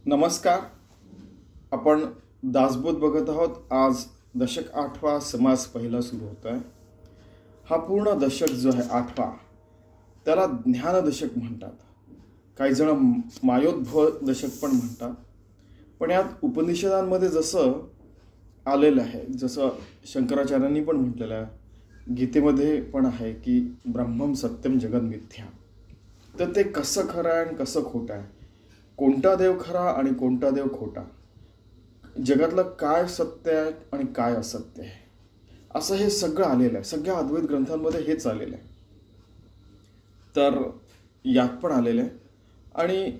नमस्कार. आपण दासबोध बघत आहोत. आज दशक 8वा समास पहिला सुरू होत आहे. हा पूर्ण दशक जो आहे 8वा त्याला ज्ञानदशक म्हणतात. काही जण मायोद्भव दशक पण म्हणतात. पण यात उपनिषदांमध्ये जसं आलेलं आहे, जसं शंकराचार्यांनी पण म्हटलेलं आहे, गीतेमध्ये पण आहे की ब्रह्मम सत्यम जगद मिथ्या. तर ते कसं खरं आहे आणि कसं खोटं आहे, कोणता देव खरा आणि कोणता देव खोटा, जगातलं काय सत्य आहे आणि काय असत्य आहे, असं हे सगळं आलेलं आहे. सगळ्या अद्वैत ग्रंथांमध्ये हेच आलेलं आहे. तर यात पण आलेलं आहे आणि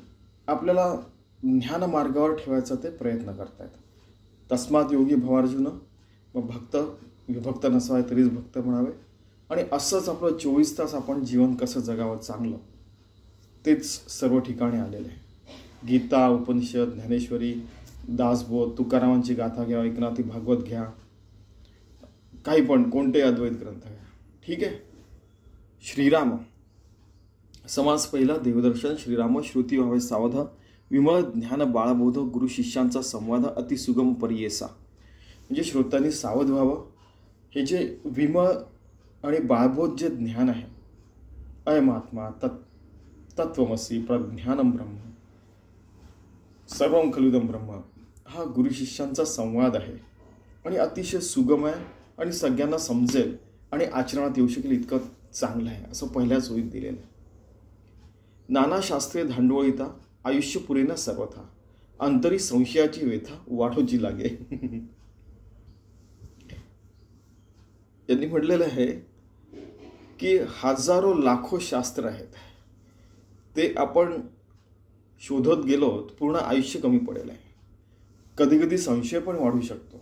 आपल्याला ज्ञान मार्गावर ठेवायचा ते प्रयत्न करतायत. तस्मात योगी भवार्जुन, मग भक्त विभक्त नसावे तरीच भक्त म्हणावे. आणि असंच आपलं 24 तास आपण जीवन कसं जगावं चांगलं, तेच सर्व ठिकाणी आलेलं आहे. गीता, उपनिषद, ज्ञानेश्वरी, दासबोध, तुकारामांची गाथा घ्या, एकनाथी भागवत घ्या, काही पण कोणते अद्वैत ग्रंथ घ्या. ठीक आहे. श्रीराम समास पहिला. देवदर्शन. श्रीराम श्रुती व्हावे सावध, विमळ ज्ञान बाळबोध, गुरु शिष्यांचा संवाद अति सुगम परियेसा. म्हणजे श्रोत्यांनी सावध व्हावं. हे जे विमळ आणि बाळबोध जे ज्ञान आहे, अयमात्मा तत्त्वमसी प्रज्ञानम ब्रह्म सर्वं खलुदं ब्रह्म, हा गुरु शिष्यांचा संवाद आहे आणि अतिशय सुगम आहे आणि सगळ्यांना समजेल आणि आचरणात येऊ शकेल इतकं चांगलं आहे, असं पहिल्याच ओळीत दिलेलं आहे. नाना शास्त्रे धांडवळीता, आयुष्य पुरेना सर्वथा, अंतरी संशयाची व्यथा वाढोची लागे. यांनी म्हटलेलं आहे की हजारो लाखो शास्त्र आहेत, ते आपण शोधत गेलो पूर्ण आयुष्य कमी पडेल आहे. कधी कधी संशय पण वाढू शकतो.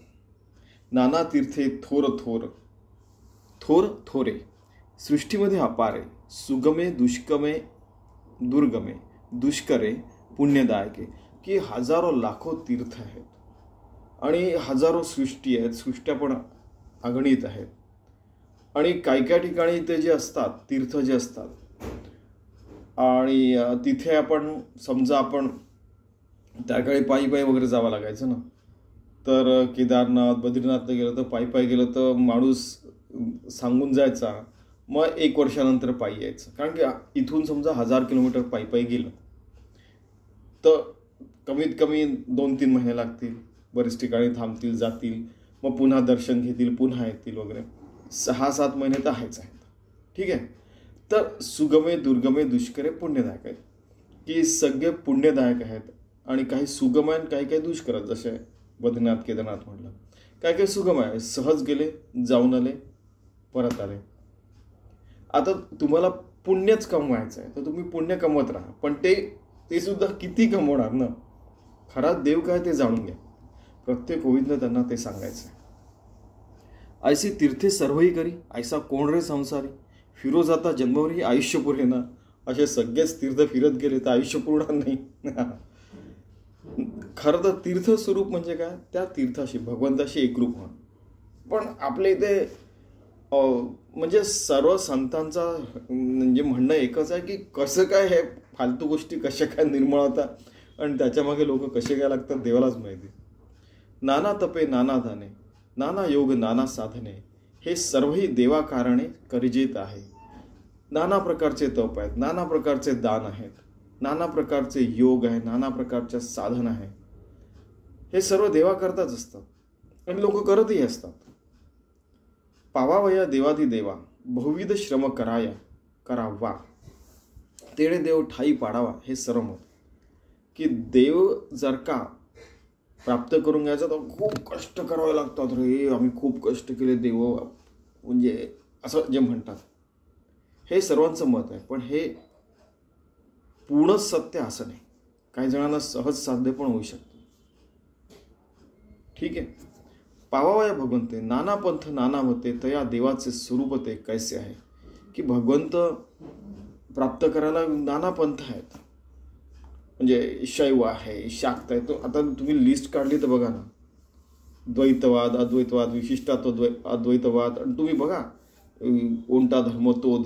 नाना तीर्थे थोर थोर थोर थोरे, सृष्टीमध्ये अपारे, सुगमे दुष्कमे दुर्गमे, दुष्करे पुण्यदायके, की हजारो लाखो तीर्थ आहेत आणि हजारो सृष्टी आहेत. सृष्ट्या पण अगणित आहेत. आणि काही ठिकाणी ते जे असतात, तीर्थ जे असतात, आणि तिथे आपण समजा आपण त्याकाळी पायी वगैरे जावं लागायचं ना, तर केदारनाथ बद्रीनाथला गेलं तर पायी गेलं तर माणूस सांगून जायचा, मग 1 वर्षानंतर पायी यायचं. कारण की इथून समजा 1000 किलोमीटर पायी गेलं तर कमीत कमी 2-3 महिने लागतील. बरेच ठिकाणी थांबतील, जातील, मग पुन्हा दर्शन घेतील, पुन्हा येतील वगैरे. 6-7 महिने तर आहेच आहेत. ठीक आहे. तर सुगमे दुर्गमे दुष्करे पुण्यदायक आहेत, की सगळे पुण्यदायक आहेत. आणि काही सुगम आहे, काही दुष्कर आहेत. जसे बद्रीनाथ केदारनाथ म्हटलं, काही सुगम आहे, सहज गेले, जाऊन आले, परत आले. आता तुम्हाला पुण्यच कमवायचं आहे तर तुम्ही पुण्य कमवत राहा, पण ते सुद्धा किती कमवणार ना. खरा देव काय ते जाणून घ्या. प्रत्येक ओळीतनं त्यांना ते सांगायचं आहे. ऐसी तीर्थे सर्वही करी, ऐसा कोण रे संसारी, फिरो जाता जन्मभरी आयुष्य पुरेना. असे सगळेच तीर्थ फिरत गेले तर आयुष्य पूर्ण नाही. खरं तर तीर्थ स्वरूप म्हणजे काय, त्या तीर्थाशी भगवंताशी एकरूप होणं. पण आपल्या इथे म्हणजे सर्व संतांचा म्हणजे म्हणणं एकच आहे की कसं काय हे फालतू गोष्टी कशा काय निर्मळ होतात आणि त्याच्यामागे लोक कसे काय लागतात देवालाच माहिती. नाना तपे नाना दाने, नाना योग नाना साधने, हे सर्वही देवा कारणे करिजेत आहे. नाना प्रकारचे तप आहेत, नाना प्रकारचे दान आहेत, नाना प्रकारचे योग आहे, नाना प्रकारचे साधन आहे. हे सर्व देवा करताच असतात आणि लोक करतही असतात. पावावया देवाधी देवा, बहुविध श्रम करावा, तेणे देव ठाई पाडावा. हे सर्व मत की देव जर का प्राप्त करून घ्यायचं तर खूप कष्ट करावे लागतात. रे आम्ही खूप कष्ट केले देव, म्हणजे असं जे म्हणतात, हे सर्वांचं मत आहे. पण हे पूर्णच सत्य असं नाही. काही जणांना सहज साध्य पण होऊ शकतं. ठीक आहे. पावावया भगवंते, नाना पंथ नाना होते, तया देवाचे स्वरूप ते कैसे आहे. की भगवंत प्राप्त करायला नाना पंथ आहेत. म्हणजे शैव आहे, शाक्त आहे. तो आता तुम्ही लिस्ट काढली तर बघा ना, द्वैतवाद, अद्वैतवाद, विशिष्टात्व अद्वैतवाद, आणि तुम्ही बघा कोणता धर्म तो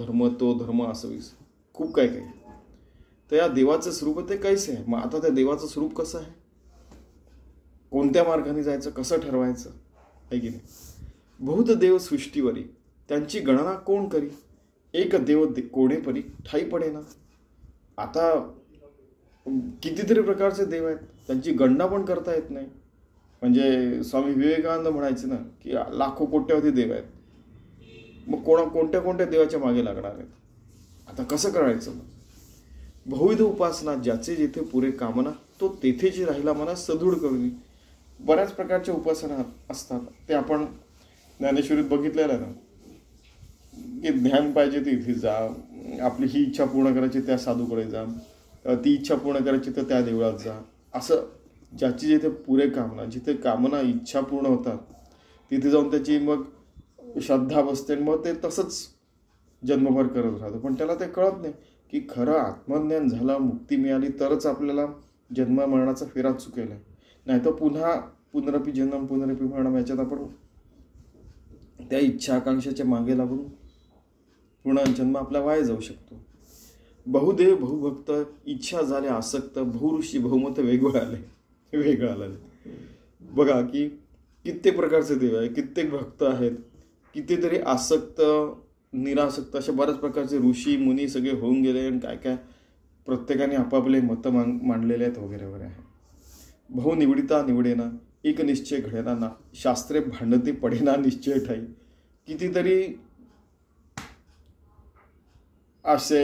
धर्म असं खूप काय. तर या देवाचं स्वरूप ते कैसे आहे. मग आता त्या देवाचं स्वरूप कसं आहे, कोणत्या मार्गाने जायचं, कसं ठरवायचं आहे की नाही. बहुत देव सृष्टीवरी त्यांची गणना कोण करी, एक देव कोणे परी ठाई पडेना. आता कितीतरी प्रकारचे देव आहेत, त्यांची गणना पण करता येत नाही. म्हणजे स्वामी विवेकानंद म्हणायचे ना की लाखो कोट्यावधी देव आहेत, मग कोणत्या कोणत्या देवाच्या मागे लागणार आहेत. आता कसं करायचं. बहुविध उपासना ज्याचे जेथे पुरे कामना, तो तेथेची राहिला मना सदृढ करून. बऱ्याच प्रकारच्या उपासना असतात, ते आपण ज्ञानेश्वरीत बघितलेलं ना की ध्यान पाहिजे ते इथे जा, आपली ही इच्छा पूर्ण करायची त्या साधूकडे जा, ती इच्छा पूर्ण करायची तर त्या देवळात जा. असं ज्याची जिथे पुरे कामना, जिथे कामना इच्छा पूर्ण होतात तिथे जाऊन त्याची मग श्रद्धा बसते, मग ते तसंच जन्मभर करत राहतं. पण त्याला ते कळत नाही की खरं आत्मज्ञान झालं, मुक्ती मिळाली तरच आपल्याला जन्म मरणाचा फेरा चुकेल आहे. नाही तर पुन्हा पुनरपी जन्म पुनरपी मरण याच्यात आपण त्या इच्छा आकांक्षाच्या मागे लागून पुन्हा जन्म आपला वाया जाऊ शकतो. बहुदेव बहुभक्त इच्छा झाले आसक्त, बहुऋषी बहुमत वेगळं आले. बघा की कित्येक प्रकारचे देव आहे, कित्येक भक्त आहेत, कितीतरी आसक्त निरासक्त अशा बऱ्याच प्रकारचे ऋषी मुनी सगळे होऊन गेले आणि काय काय प्रत्येकाने आपापले मतं मांडलेले आहेत वगैरे वगैरे आहे. बहु निवडिता निवडेना, एक निश्चय घडेना ना, शास्त्रे भांडती पडेना निश्चय ठाई. कितीतरी असे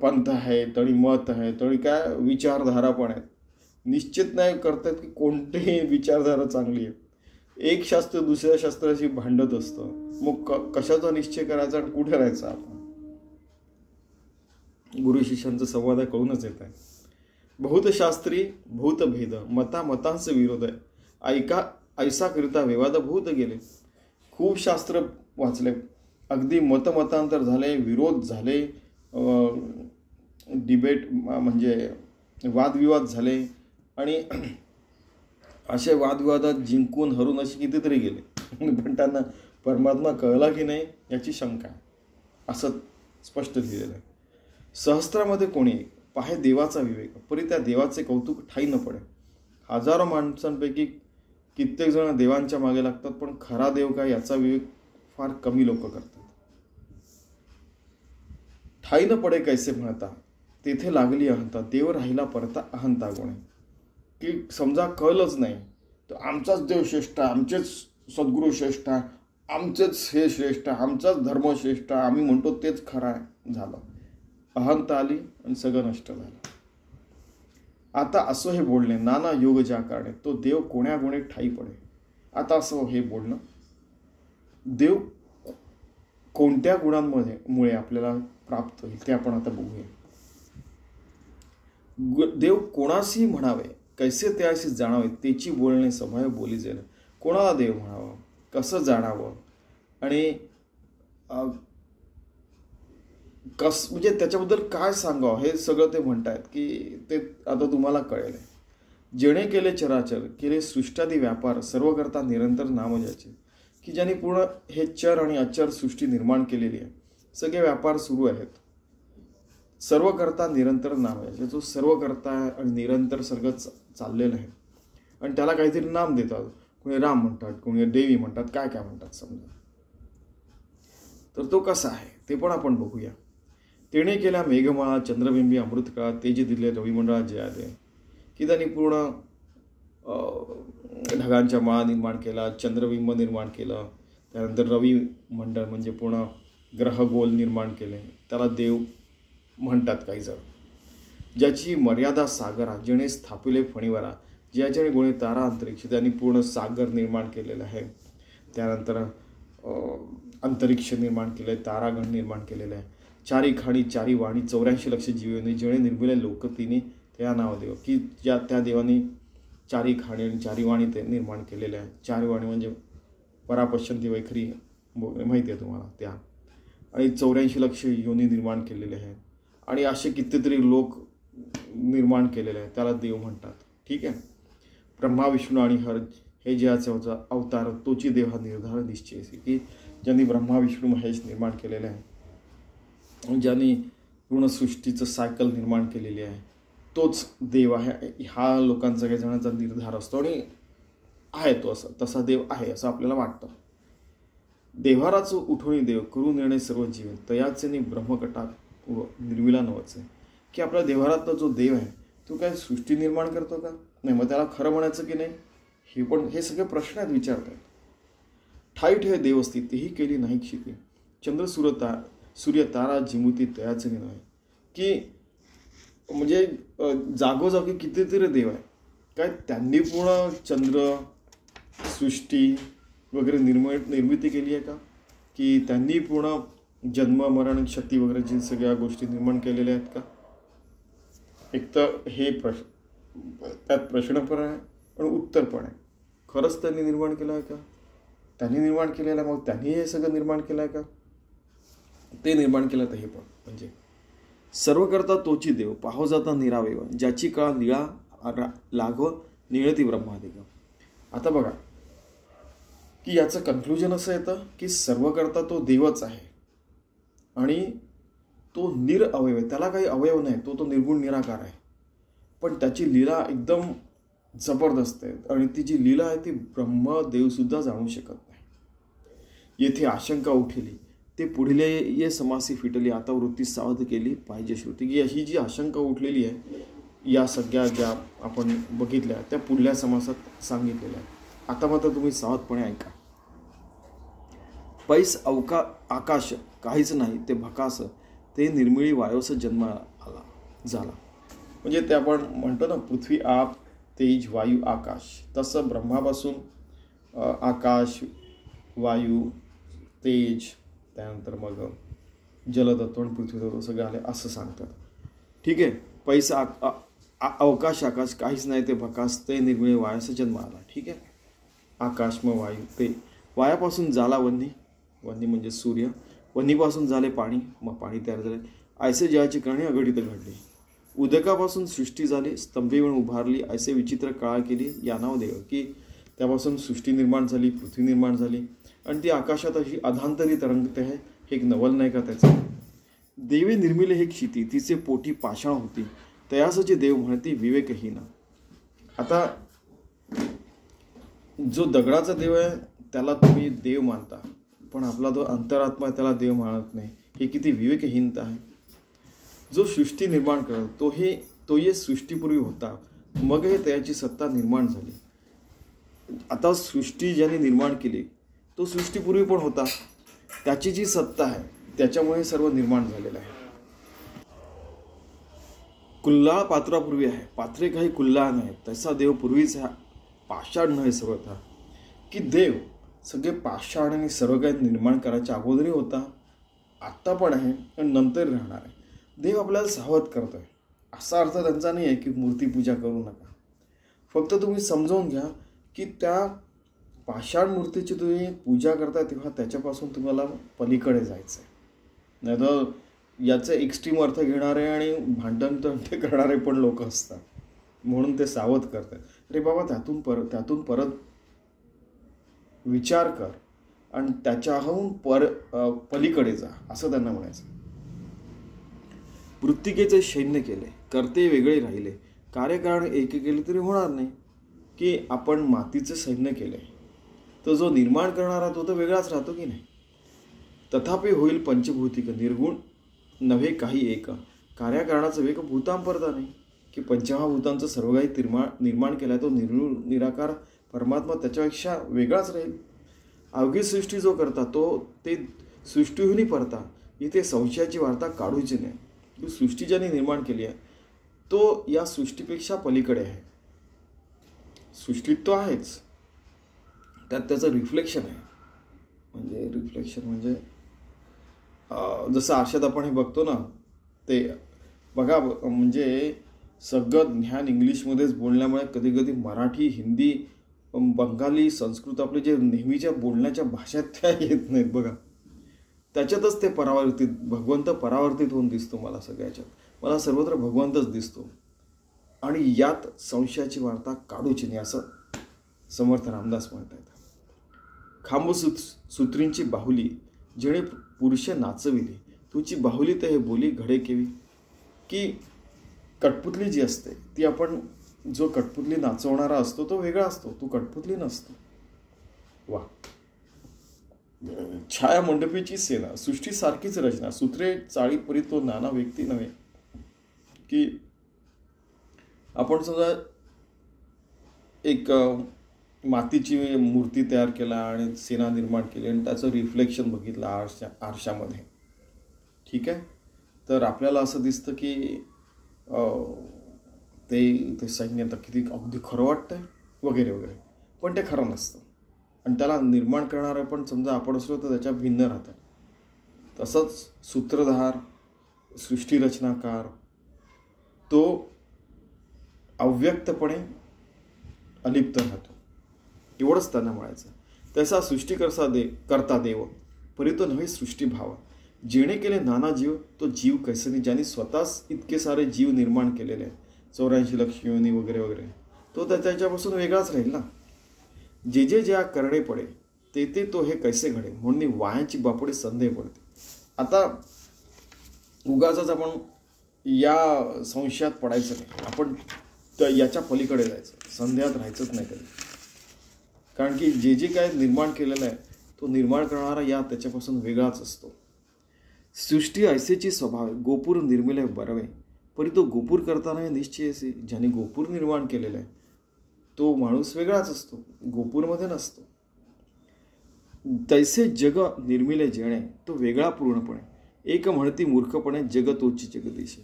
पंथ आहेत आणि मत आहेत आणि काय विचारधारा पण आहेत. निश्चित नाही करतात की कोणतीही विचारधारा चांगली आहे. एक शास्त्र दुसऱ्या शास्त्राशी भांडत असतं, मग कशाचा निश्चय करायचा आणि कुठे राहायचा आपण. गुरु शिष्यांचा संवाद आहे, कळूनच येत आहे. बहुत शास्त्री बहुत भेद, मतांचे विरोध आहे, ऐसा करिता विवाद बहुत गेले. खूप शास्त्र वाचले, अगदी मतमतांतर झाले, विरोध झाले, डिबेट म्हणजे वादविवाद झाले आणि असे वादविवादात जिंकून हरू असे कितीतरी गेले. पण त्यांना परमात्मा कळला की नाही याची शंका आहे, असं स्पष्ट लिहिलेलं आहे. सहस्त्रामध्ये कोणी पाहे देवाचा विवेक, परी त्या देवाचे कौतुक ठाई न पडे. हजारो माणसांपैकी कित्येक जण देवांच्या मागे लागतात, पण खरा देव काय याचा विवेक फार कमी लोक करतात. ठाई न पडे कैसे म्हणता, तेथे लागली अहंता, देव राहिला परता अहंता गुणे. की समजा कळलंच नाही तर आमचाच देव श्रेष्ठ, आमचेच सद्गुरू श्रेष्ठ, आमचेच हे श्रेष्ठ, आमचाच धर्म श्रेष्ठ, आम्ही म्हणतो तेच खरं आहे. झालं, अहंता आली आणि सगळं नष्ट झालं. आता असं हे बोलणे नाना योग ज्या कारणे, तो देव कोण्या गुणे ठाई पडे. आता असं हे बोलणं, देव कोणत्या गुणांमध्ये मुळे आपल्याला प्राप्त होईल ते आपण आता बघूया. देव कोणाशी म्हणावे, कैसे त्याशी जाणावे, त्याची बोलणे सभाय बोली जाईल. कोणाला देव म्हणावं, कसं जाणावं आणि म्हणजे त्याच्याबद्दल काय सांगावं हे सगळं ते म्हणतायत की ते आता तुम्हाला कळेल. जेणे केले चराचर, केले सृष्टादी व्यापार, सर्व करता निरंतर नाम ज्याचे. की ज्यांनी पूर्ण हे चर आणि अचर सृष्टी निर्माण केलेली आहे, सगळे व्यापार सुरू आहेत. सर्व करता निरंतर नाम आहे, जो सर्व करता आणि निरंतर सगळं चाललेलं आहे आणि त्याला काहीतरी नाम देतात. कोणी राम म्हणतात, कोणी देवी म्हणतात, काय काय म्हणतात समजा. तर तो कसा आहे ते पण आपण बघूया. तेणे केल्या मेघमाळा, चंद्रबिंबी अमृतकाळा, तेजे दिले रविमंडळा जया दे. की त्यांनी पूर्ण ढगांच्या माळा निर्माण केला, चंद्रबिंब निर्माण केलं, त्यानंतर रवी मंडळ म्हणजे पूर्ण ग्रहगोल निर्माण केले, त्याला देव म्हणतात काही जण. ज्याची मर्यादा सागरा, जेणे स्थापिले फणीवरा, ज्याच्याने गुणे तारा अंतरिक्ष, त्यांनी पूर्ण सागर निर्माण केलेलं आहे. त्यानंतर अंतरिक्ष निर्माण केलं आहे, तारागण निर्माण केलेलं आहे. चारी खाणी चारी वाणी 84 लक्ष जीवनी, जेणे निर्मिले लोक तिने त्या नाव देव. की ज्या त्या देवाने चारी खाणी आणि चारी वाणी ते निर्माण केलेल्या आहे. चारी वाणी म्हणजे परापश्यंती वैखरी माहिती आहे तुम्हाला त्या, आणि 84 लक्ष योनी निर्माण केलेले आहेत आणि असे कितीतरी लोक निर्माण केलेले आहेत, त्याला देव म्हणतात. ठीक आहे. ब्रह्मा विष्णू आणि हर हे ज्याचे अवतार, तोची देव हा निर्धार निश्चय. की ज्यांनी ब्रह्मा विष्णू महेश निर्माण केलेले आहे, ज्यांनी पूर्ण सृष्टीचं सायकल निर्माण केलेली आहे, तोच देव आहे. हा लोकांचा काही जणांचा निर्धार असतो आणि आहे तो असं तसा देव आहे असं आपल्याला वाटतं. देव्हाराचं उठवणी देव करून येणे सर्व जीवन तयाचे ब्रह्मकटात व निर्विला नवचे. की आपल्या देव्हारातला जो देव आहे तो काय सृष्टी निर्माण करतो का? नाही. मग त्याला खरं म्हणायचं की नाही? हे सगळे प्रश्न आहेत विचारतात. ठाईठ हे देवस्थी तेही केली नाही क्षिती चंद्र सूर्य तारा जिमुती तयाचे नव्हे. की म्हणजे जागोजागी कितीतरी देव आहे. काय त्यांनी पूर्ण चंद्र सृष्टी वगैरे निर्मिती केली आहे का? की त्यांनी पूर्ण जन्म मरण शक्ती वगैरेची सगळ्या गोष्टी निर्माण केलेल्या आहेत का? एक तर हे त्यात प्रश्न पण आहे पण उत्तर पण आहे. खरंच त्यांनी निर्माण केलं आहे का? त्यांनी निर्माण केलेलं आहे, मग त्यांनी हे सगळं निर्माण केलं आहे का? ते निर्माण केलं तर हे पण म्हणजे सर्व करता तोची देव पाहो जाता निरावेव ज्याची काळ निळा लाघव निळती ब्रह्मादिक. आता बघा की याचं कन्क्लुजन असं येतं की सर्व करता तो देवच आहे आणि तो निरअवयव आहे. त्याला काही अवयव नाही. तो निर्गुण निराकार आहे. पण त्याची लीला एकदम जबरदस्त आहे आणि ती जी लीला आहे ती ब्रह्मदेवसुद्धा जाणू शकत नाही. येथे आशंका उठली ते पुढले ये समासी फिटली आता वृत्ती सावध केली पाहिजे श्रुती. की ही जी आशंका उठलेली आहे या सगळ्या ज्या आपण बघितल्या त्या पुढल्या समासात सांगितलेल्या आहेत. आता मात्र तुम्ही सावधपणे ऐका. पैस आकाश काहीच नाही ते भकास ते निर्मिळी वायोस जन्म झाला. म्हणजे ते आपण म्हणतो ना पृथ्वी आप तेज वायू आकाश. तसं ब्रह्मापासून आकाश वायू तेज त्यानंतर मग जलतत्व आणि पृथ्वीतत्व सगळं आले असं सांगतात. ठीक आहे. पैसा अवकाश आकाश काहीच नाही ते भकास ते निर्मिळी वायोस जन्म आला. ठीक आहे. आकाश मग वायू ते वायापासून झाला वन्नी म्हणजे सूर्य वन्नीपासून झाले पाणी मग पाणी तयार झाले. ऐसे जयाची कहाणी अघटित घडली. उदकापासून सृष्टी झाली स्तंभीवरून उभारली ऐसे विचित्र काळा केली या नाव देव. की त्यापासून सृष्टी निर्माण झाली पृथ्वी निर्माण झाली आणि ती आकाशात अशी अधांतरी तरंगते आहे. हे एक नवल नाही का त्याचं? देवे निर्मिले हे क्षिती तिचे पोटी पाषाण होती तयासचे देव म्हणते विवेकहीन. आता जो दगडाचा देव आहे त्याला तुम्ही देव मानता पण आपला जो अंतरात्मा आहे त्याला देव मानत नाही. हे किती विवेकहीनता आहे. जो सृष्टी निर्माण करतो तो ये सृष्टीपूर्वी होता मग हे त्याची सत्ता निर्माण झाली. आता सृष्टी ज्याने निर्माण केली तो सृष्टीपूर्वी पण होता. त्याची जी सत्ता आहे त्याच्यामुळे सर्व निर्माण झालेलं आहे. कुल्लाळ पात्रापूर्वी आहे पात्रे काही कुल्लाळ नाही तसा देव पूर्वीच पाषाण नव्हे सर्वथा. की देव सगळे पाषाण आणि सर्व काही निर्माण करायच्या अगोदरही होता आत्ता पण आहे आणि नंतर राहणार आहे. देव आपल्याला सावध करतोय. असा अर्थ त्यांचा नाही आहे की मूर्तीपूजा करू नका. फक्त तुम्ही समजावून घ्या की त्या पाषाण मूर्तीची तुम्ही पूजा करता तेव्हा त्याच्यापासून तुम्हाला पलीकडे जायचं आहे. नाही तर याचे एक्स्ट्रीम अर्थ घेणारे आणि भांडण करणारे पण लोक असतात. म्हणून ते सावध करतात. अरे बाबा त्यातून परत विचार कर आणि त्याच्याहून पलीकडे जा असं त्यांना म्हणायचं. वृत्तिकेचे सैन्य केले करते वेगळे राहिले कार्यकारण एक केले तरी होणार नाही. की आपण मातीचे सैन्य केले तर जो निर्माण करणारा तो तर वेगळाच राहतो की नाही. तथापि होईल पंचभौतिक निर्गुण नव्हे काही एक कार्यकारणाचं वेग भूतांपरता नाही. की पंचमहाभूतांचं सर्व काही निर्माण केलं आहे तो निर्गुण निराकार परमात्मा त्याच्यापेक्षा वेगळाच राहील. अवघी सृष्टी जो करता ते सृष्टीहूनही परता. इथे संशयाची वार्ता काढूची नाही. की सृष्टी ज्याने निर्माण केली आहे तो या सृष्टीपेक्षा पलीकडे आहे. सृष्टीत तो आहेच त्यात त्याचं रिफ्लेक्शन आहे. म्हणजे रिफ्लेक्शन म्हणजे जसं आरशात आपण हे बघतो ना ते बघा. म्हणजे सगळं ज्ञान इंग्लिशमध्येच बोलण्यामुळे कधी कधी मराठी हिंदी बंगाली संस्कृत आपले जे नेहमीच्या बोलण्याच्या भाषेत त्या येत नाहीत बघा. त्याच्यातच ते भगवंत परावर्तित होऊन दिसतो मला सगळ्याच्यात. मला सर्वत्र भगवंतच दिसतो आणि यात संशयाची वार्ता काढूची नाही असं समर्थ रामदास म्हणतात. खांबसूत्रींची बाहुली जेणे पुरुष नाचविली तुझी बाहुली तर हे बोली घडे केवी. की कठपुतली जी असते ती आपण जो कठपुतली नाचवणारा असतो तो वेगळा असतो, तो कठपुतली नसतो. वा. छाया मंडपीची सेना, सृष्टीसारखीच रचना, सूत्रे चाळी परी तो नाना व्यक्ती नव्हे. की आपण समजा एक मातीची मूर्ती तयार केला आणि सेना निर्माण केली आणि त्याचं रिफ्लेक्शन बघितलं आरशामध्ये, ठीक आहे, तर आपल्याला असं दिसतं की ते सैन्य तर किती अगदी खरं वाटतंय वगैरे वगैरे, पण ते खरं नसतं. आणि त्याला निर्माण करणारं पण समजा आपण असलो तर त्याच्या भिन्न राहतात. तसंच सूत्रधार, सृष्टीरचनाकार तो अव्यक्तपणे अलिप्त राहतो, एवढंच त्यांना म्हणायचं. तसा करता देव परी तो नव्हे सृष्टीभाव, जेणे केले नाना जीव तो जीव कैसनी, ज्याने स्वतःच इतके सारे जीव निर्माण केलेले आहेत, 84 लक्ष योनी वगैरे वगैरे, तो त्याच्यापासून वेगळाच राहील ना. जे जे ज्या करणे पडे ते ते तो हे कैसे घडे, म्हणून वायांची बापडे संदेह पडते. आता उगाचच आपण या संशयात पडायचं नाही, आपण याच्या पलीकडे जायचं, संदेहात राहायचंच नाही कधी. कारण की जे जे काय निर्माण केलेलं आहे तो निर्माण करणारा या त्याच्यापासून वेगळाच असतो. सृष्टी ऐसेची स्वभाव गोपूर निर्मिले बरवे, परी तो गोपूर करताना निश्चयसे, ज्याने गोपूर निर्माण केलेलं आहे तो माणूस वेगळाच असतो, गोपूरमध्ये नसतो. तैसे जग निर्मिले जेणे तो वेगळा पूर्णपणे, एक म्हणती मूर्खपणे जग तोची जगदीश.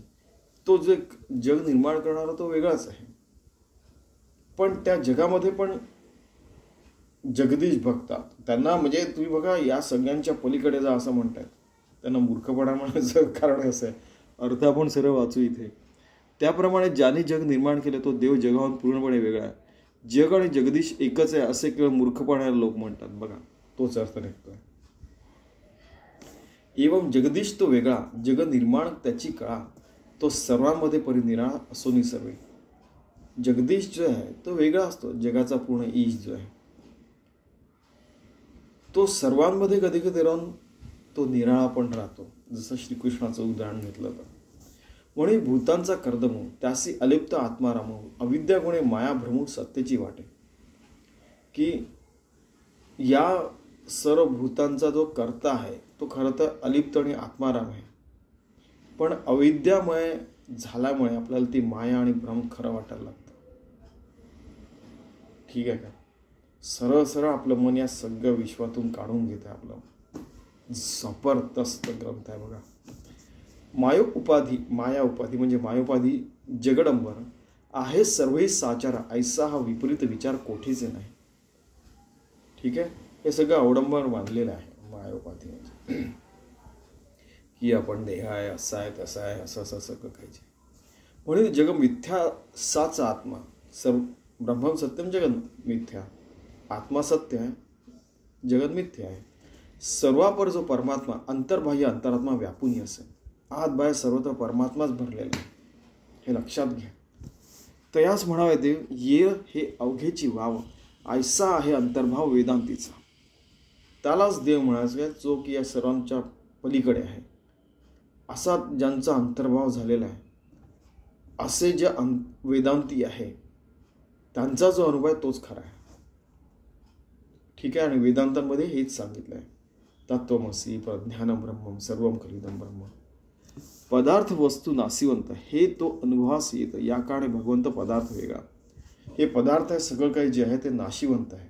तो जो जग निर्माण करणारा तो वेगळाच आहे, पण त्या जगामध्ये पण जगदीश बघतात त्यांना. म्हणजे तुम्ही बघा, या सगळ्यांच्या पलीकडे जा असं म्हणतात, त्यांना मूर्खपणा म्हणायचं कारण असं आहे. अर्थ आपण सर्व वाचू इथे. त्याप्रमाणे ज्याने जग निर्माण केले तो देव जगाहून पूर्णपणे वेगळा आहे. जग आणि जगदीश एकच आहे असे केवळ मूर्खपणाला लोक म्हणतात. बघा, तोच अर्थ निघतोय. एवं जगदीश तो वेगळा, जग निर्माण त्याची कळा, तो सर्वांमध्ये परिनिराळा असोनी सर्वे. जगदीश जो आहे तो वेगळा असतो, जगाचा पूर्ण ईश जो आहे तो सर्वांमध्ये कधी कधी राहून तो निराळा पण राहतो. जसं श्रीकृष्णाचं उदाहरण घेतलं तर, म्हणून भूतांचा कर्दमू त्यासी अलिप्त आत्मा रामू, अविद्या गुणे माया भ्रमू सत्तेची वाटे. की या सर्व भूतांचा जो कर्ता आहे तो खरं तर अलिप्त आणि आत्माराम आहे, पण अविद्यामय झाल्यामुळे आपल्याला ती माया आणि भ्रम खरं वाटायला लागतं. ठीक आहे का? सरळ सरळ आपलं मन या सगळ्या विश्वातून काढून घेत आहे. आपलं जबरदस्त ग्रंथ आहे बघा. माया उपाधी म्हणजे मायोपाधी जगडंबर आहे सर्वही साचारा, ऐसा हा विपरीत विचार कोठेच नाही. ठीक आहे, हे सगळं अवडंबर बांधलेलं आहे. मायोपाधी म्हणजे की आपण देह आहे, असा आहे, तसा आहे, असं असं सगळं काही. म्हणून जग मिथ्या साचा आत्मा, सर्व ब्रह्मम सत्यम जगन मिथ्या, आत्मा सत्य आहे, जगत मिथ्या आहे. सर्वापर जो परमात्मा अंतर्बाह्य अंतरात्मा व्यापून असेल, आत बाहेर सर्वत्र परमात्माच भरलेला आहे, हे लक्षात घ्या. तयास म्हणावे देव ये हे अवघेची वाव, ऐसा आहे अंतर्भाव वेदांतीचा. त्यालाच देव म्हणायचं जो की या सर्वांच्या पलीकडे आहे, असा ज्यांचा अंतर्भाव झालेला आहे, असे जे वेदांती आहे त्यांचा जो अनुभव आहे तोच खरा आहे. ठीक आहे, आणि वेदांतांमध्ये हेच सांगितलं आहे, तत्वमसी प्रज्ञानम ब्रह्मम सर्वम खलिदम ब्रह्म. पदार्थ वस्तू नासिवंत हे तो अनुभवास येत, या कारणे भगवंत पदार्थ वेगळा. हे पदार्थ आहे सगळं काही जे आहे ते नाशिवंत आहे,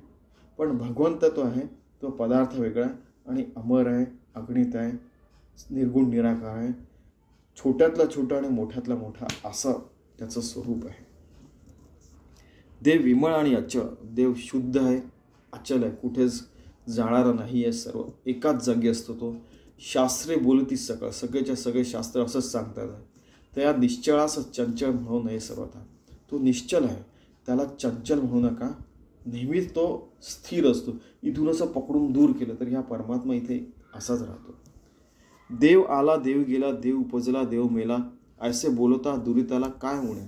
पण भगवंत तो आहे तो पदार्थ वेगळा आणि अमर आहे, अगणित आहे, निर्गुण निराकार आहे, छोट्यातला छोटा आणि मोठ्यातला मोठा असं त्याचं स्वरूप आहे. देव विमळ आणि अचल, देव शुद्ध आहे, अचल आहे, कुठेच जाणारा नाही आहे, सर्व एकाच जागी असतो तो. शास्त्रे बोलती सकळ, सगळेच्या सगळे शास्त्र असंच सांगतात. तर या निश्चळास चंचल म्हणू नये सर्वथा. तो निश्चल आहे, त्याला चंचल म्हणू नका, नेहमीच तो स्थिर असतो. इथून असं पकडून दूर केलं तर ह्या परमात्मा इथे असाच राहतो. देव आला देव गेला, देव उपजला देव मेला, ऐसे बोलता दुरिताला काय होणे.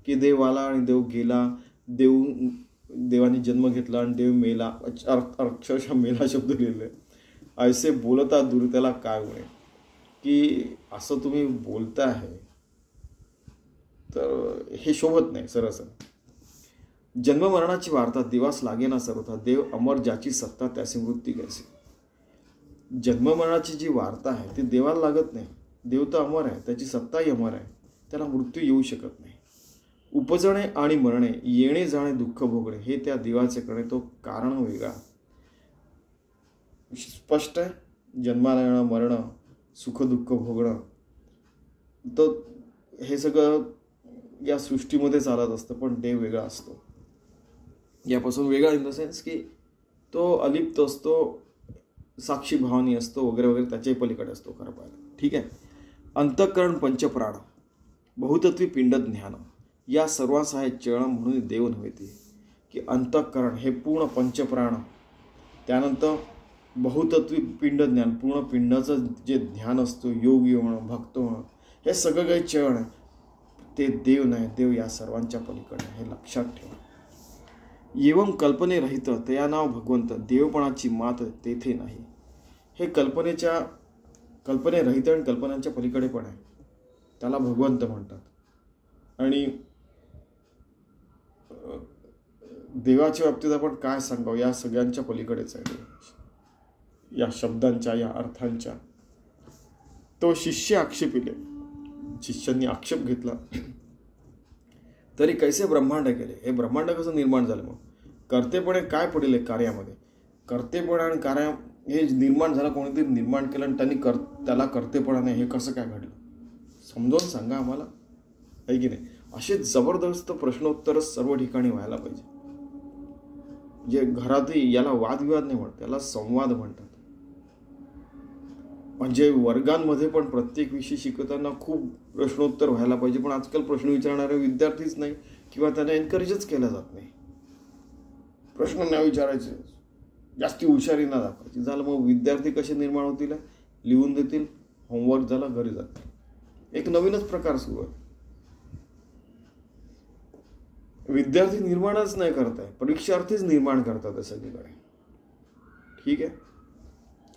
की देव आला आणि देव गेला, देवाने जन्म घेतला आणि देव मेला, अक्षरशः मेला शब्द लिहिलेला आहे. ऐसे बोलता दुरिताला काय होणे, की असं तुम्ही बोलता आहे तर हे शोभत नाही. सरळ जन्ममरणाची वार्ता देवास लागेना सर्वथा, देव अमर ज्याची सत्ता त्याची मृत्यू कैसी. जन्ममरणाची जी वार्ता आहे ती देवाला लागत नाही. देव तर अमर आहे, त्याची सत्ताही अमर आहे, त्याला मृत्यू येऊ शकत नाही. उपजणे आणि मरणे, येणे जाणे दुःख भोगणे, हे त्या देवाचे करणे, तो कारण वेगळा. स्पष्ट आहे. जन्माला येणं, मरणं, सुख दुःख भोगणं, तो हे सगळं या सृष्टीमध्ये चालत असतं, पण देव वेगळा असतो. यापासून वेगळा इन द सेन्स की तो अलिप्त असतो, साक्षी भावनी असतो वगैरे वगैरे, त्याच्याही पलीकडे असतो खरं पाहिलं. ठीक आहे. अंतःकरण पंचप्राण, बहुतत्वी पिंड ज्ञान, या सर्वांस आहे चरण म्हणून देव नव्हे ते. की अंतःकरण हे पूर्ण पंचप्राण, त्यानंतर बहुतत्वी पिंड ज्ञान, पूर्ण पिंडाचं जे ज्ञान असतो, योगी होणं, भक्त होणं, हे सगळं काही चरण आहे, ते देव नाही. देव या सर्वांच्या पलीकडे, हे लक्षात ठेवा. एवं कल्पनेरहित तया नाव भगवंत, देवपणाची मात तेथे नाही. हे कल्पनेरहित आणि कल्पनांच्या पलीकडे पण आहे, त्याला भगवंत म्हणतात. आणि देवाच्या बाबतीत आपण काय सांगावं, या सगळ्यांच्या पलीकडेच आहे देव, या शब्दांच्या, या अर्थांच्या. तो शिष्य आक्षेपिले, शिष्यांनी आक्षेप घेतला, तरी कैसे ब्रह्मांड केले, हे ब्रह्मांड कसं निर्माण झालं. मग कर्तेपणे काय पडेल कार्यामध्ये, कर्तेपणा आणि कार्य हे निर्माण झालं, कोणीतरी निर्माण केलं आणि त्यांनी त्याला कर्तेपणा नाही, हे कसं काय घडलं, समजावून सांगा आम्हाला, आहे की नाही. असे जबरदस्त प्रश्नोत्तर सर्व ठिकाणी व्हायला पाहिजे. जे घरातही, याला वादविवाद नाही म्हणतात, त्याला संवाद म्हणतात. म्हणजे वर्गांमध्ये पण प्रत्येक विषय शिकवताना खूप प्रश्नोत्तर व्हायला पाहिजे. पण आजकाल प्रश्न विचारणारे विद्यार्थीच नाही, किंवा त्यांना एनकरेजच केलं जात नाही. प्रश्न नाही विचारायचे, जास्ती हुशारी ना दाखवायची. झालं, मग विद्यार्थी कसे निर्माण होतील, लिहून देतील, होमवर्क झाला, घरी जातील. एक नवीनच प्रकार सुरू आहे. विद्यार्थी निर्माणच नाही करताय, परीक्षार्थीच निर्माण करतात आहे सगळीकडे. ठीक आहे.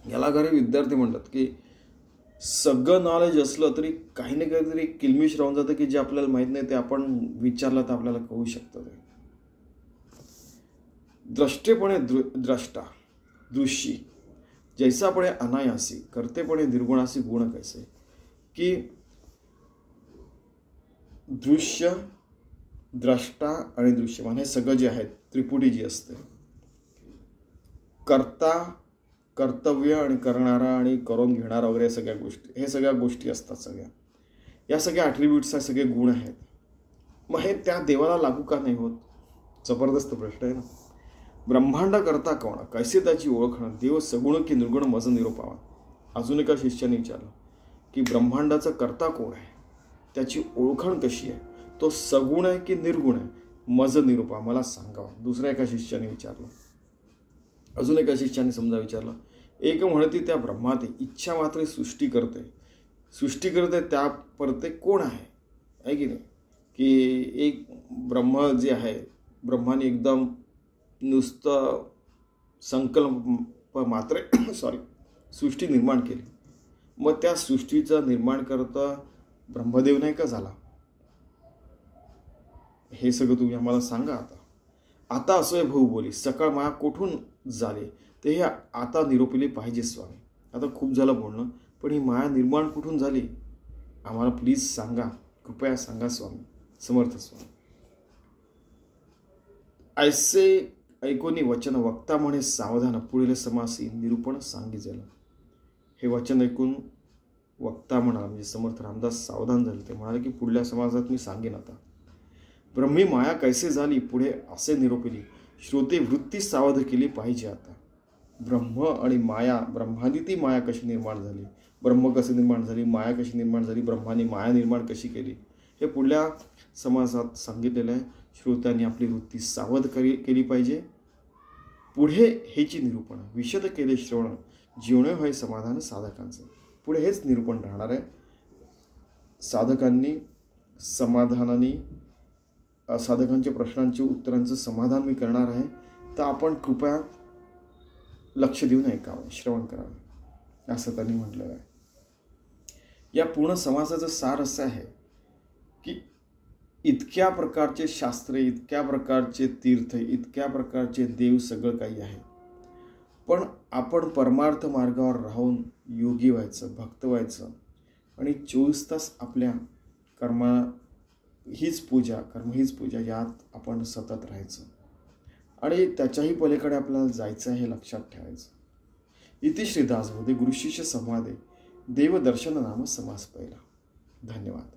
याला खरे विद्यार्थी म्हणतात. की सगळं नॉलेज असलं तरी काही ना काहीतरी किलमिश राहून जातं, की जे आपल्याला माहीत नाही ते आपण विचारलं तर आपल्याला कळू शकतं. ते द्रष्टेपणे द्रष्टा दृश्य, जैसापणे अनायासी, करतेपणे निर्गुणासी गुण कैसे. की दृश्य, द्रष्टा आणि दृश्यमान हे सगळं जे आहे, त्रिपुटी जी असते, कर्ता, कर्तव्य आणि करणारा आणि करून घेणारा वगैरे सगळ्या गोष्टी, हे सगळ्या गोष्टी असतात. सगळ्या या सगळ्या ॲट्रिब्यूट्स, सगळे गुण आहेत. मग हे त्या देवाला लागू का नाही होत, जबरदस्त प्रश्न आहे ना. ब्रह्मांड करता कोण, कैसे त्याची ओळखणं, देव सगुण की निर्गुण मज निरोपावा. अजून एका शिष्याने विचारलं की ब्रह्मांडाचा करता कोण आहे, त्याची ओळखण कशी आहे, तो सगुण आहे की निर्गुण आहे, मज निरूपा, मला सांगावा. दुसऱ्या एका शिष्याने विचारलं. अजून एका शिष्याने समजा विचारलं. एक म्हणते त्या ब्रह्माते इच्छा मात्र सृष्टी करते त्या परते कोण आहे की नाही. की एक ब्रह्म जे आहे, ब्रह्माने एकदम नुसतं संकल्प मात्र सृष्टी निर्माण केली. मग त्या सृष्टीचं निर्माण करता ब्रह्मदेव नाही का झाला, हे सगळं तुम्ही आम्हाला सांगा. आता असोय भाऊ बोली, सकाळ माया कोठून झाले, ते हे आता निरोपिले पाहिजे स्वामी. आता खूप झालं बोलणं, पण ही माया निर्माण कुठून झाली, आम्हाला प्लीज सांगा, कृपया सांगा स्वामी, समर्थ स्वामी. ऐसे ऐकोनी वचन वक्ता म्हणे सावधान, पुढील समासी निरूपण सांगितलं. हे वचन ऐकून वक्ता म्हणाला, म्हणजे समर्थ रामदास सावधान झाले. ते म्हणाले की पुढल्या समाजात मी सांगेन. आता ब्रह्मी माया कैसे झाली, पुढे असे निरोपिली, श्रोते वृत्ती सावध केली पाहिजे. आता ब्रह्म आणि माया, ब्रह्माने ती माया कशी निर्माण झाली, ब्रह्म कसे निर्माण झाली, माया कशी निर्माण झाली, ब्रह्माने माया निर्माण कशी केली, हे पुढल्या समाजात सांगितलेलं आहे. श्रोत्यांनी आपली वृत्ती सावध केली पाहिजे. पुढे हेची निरूपण, विशद केले श्रवण, जीवने होय समाधान साधकांचं. पुढे हेच निरूपण राहणार आहे. साधकांनी समाधानाने, साधकांच्या प्रश्नांची उत्तरांचं समाधान मी करणार आहे. तर आपण कृपया लक्ष देऊन ऐकावं, श्रवण करावं, असं त्यांनी म्हटलेलं आहे. या पूर्ण समाजाचं सार असं आहे की इतक्या प्रकारचे शास्त्रे, इतक्या प्रकारचे तीर्थ, इतक्या प्रकारचे देव सगळं काही आहे. पण आपण परमार्थ मार्गावर राहून योगी व्हायचं, भक्त व्हायचं आणि 24 तास आपल्या कर्म हीच पूजा यात आपण सतत राहायचं आणि त्याच्याही पलीकडे आपल्याला जायचं हे लक्षात ठेवायचं. इति श्री दासबोधे गुरुशिष्य संवादे देवदर्शन नाम समास पहिला. धन्यवाद.